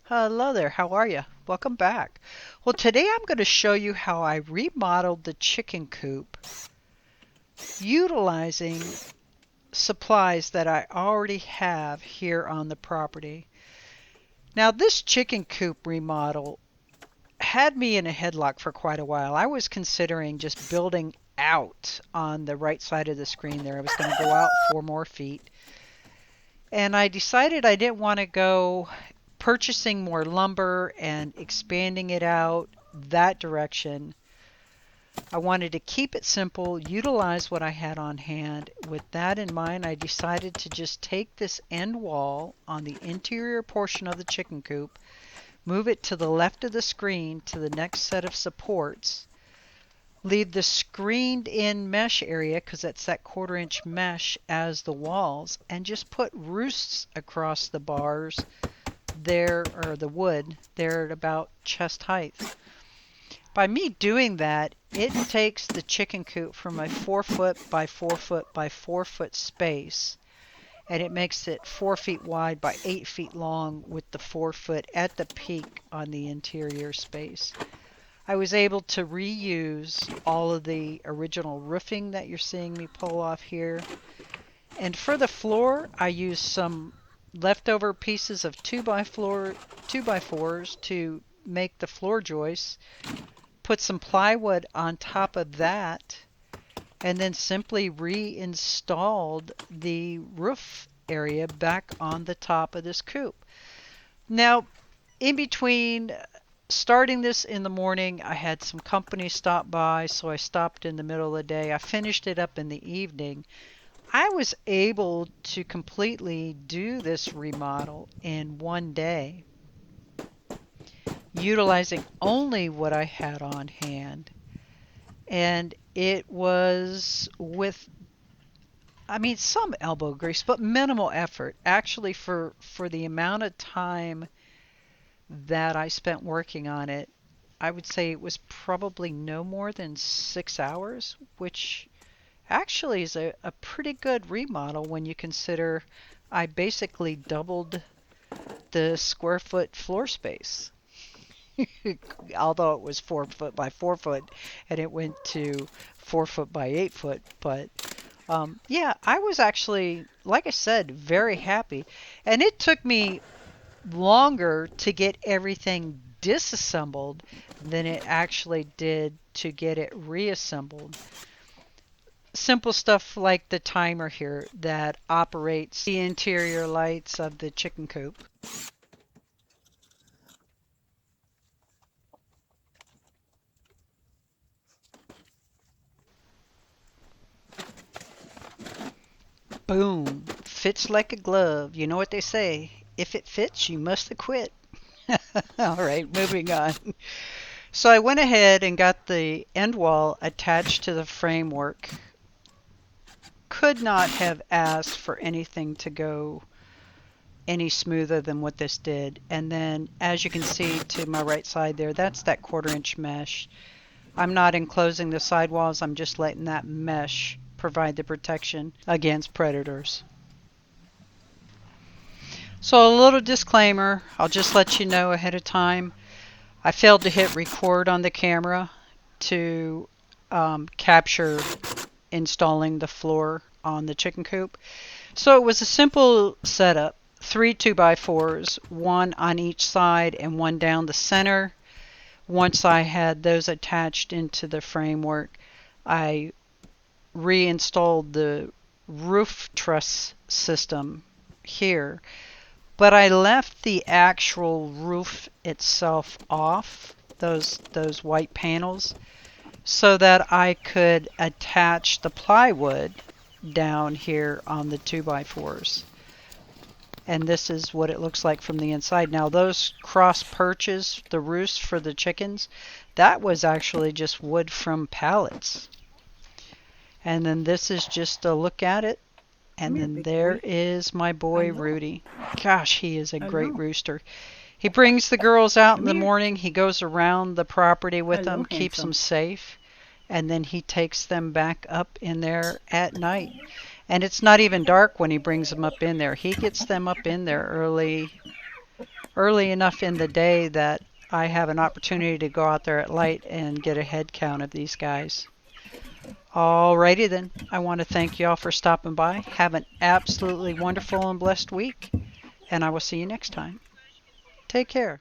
Hello there, how are you? Welcome back. Well, today I'm going to show you how I remodeled the chicken coop utilizing supplies that I already have here on the property. Now, this chicken coop remodel had me in a headlock for quite a while. I was considering just building out on the right side of the screen there. I was going to go out 4 more feet. And I decided I didn't want to go purchasing more lumber and expanding it out that direction. I wanted to keep it simple, utilize what I had on hand. With that in mind, I decided to just take this end wall on the interior portion of the chicken coop, move it to the left of the screen to the next set of supports, leave the screened in mesh area, because that's that 1/4 inch mesh, as the walls, and just put roosts across the bars there, or the wood there, at about chest height. By me doing that, it takes the chicken coop from a 4 foot by 4 foot by 4 foot space, and it makes it 4 feet wide by 8 feet long, with the 4 foot at the peak on the interior space. I was able to reuse all of the original roofing that you're seeing me pull off here. And for the floor, I used some leftover pieces of 2x4s to make the floor joists, put some plywood on top of that, and then simply reinstalled the roof area back on the top of this coop. Now, in between starting this in the morning, I had some company stop by, so I stopped in the middle of the day. I finished it up in the evening. I was able to completely do this remodel in one day, utilizing only what I had on hand. And it was with, some elbow grease, but minimal effort. Actually, for the amount of time that I spent working on it, I would say it was probably no more than 6 hours, which actually is a pretty good remodel when you consider I basically doubled the square foot floor space. Although it was 4 foot by 4 foot and it went to 4 foot by 8 foot. But yeah, I was actually, like I said, very happy. And it took me longer to get everything disassembled than it actually did to get it reassembled. Simple stuff like the timer here that operates the interior lights of the chicken coop. Boom. Fits like a glove. You know what they say. If it fits, you must have quit. All right, moving on. So I went ahead and got the end wall attached to the framework. Could not have asked for anything to go any smoother than what this did. And then, as you can see to my right side there, that's that 1/4 inch mesh. I'm not enclosing the sidewalls, I'm just letting that mesh provide the protection against predators. So a little disclaimer, I'll just let you know ahead of time. I failed to hit record on the camera to capture installing the floor on the chicken coop. So it was a simple setup. 3 2x4s, one on each side and one down the center. Once I had those attached into the framework, I reinstalled the roof truss system here, but I left the actual roof itself off, those white panels, so that I could attach the plywood down here on the 2x4s. And this is what it looks like from the inside. Now those cross perches, the roost for the chickens, that was actually just wood from pallets. And then this is just a look at it. And then there is my boy Rudy. Gosh, he is a great rooster. He brings the girls out in the morning. He goes around the property with them, keeps them safe. And then he takes them back up in there at night. And it's not even dark when he brings them up in there. He gets them up in there early enough in the day that I have an opportunity to go out there at light and get a head count of these guys. Alrighty then. I want to thank you all for stopping by. Have an absolutely wonderful and blessed week, and I will see you next time. Take care.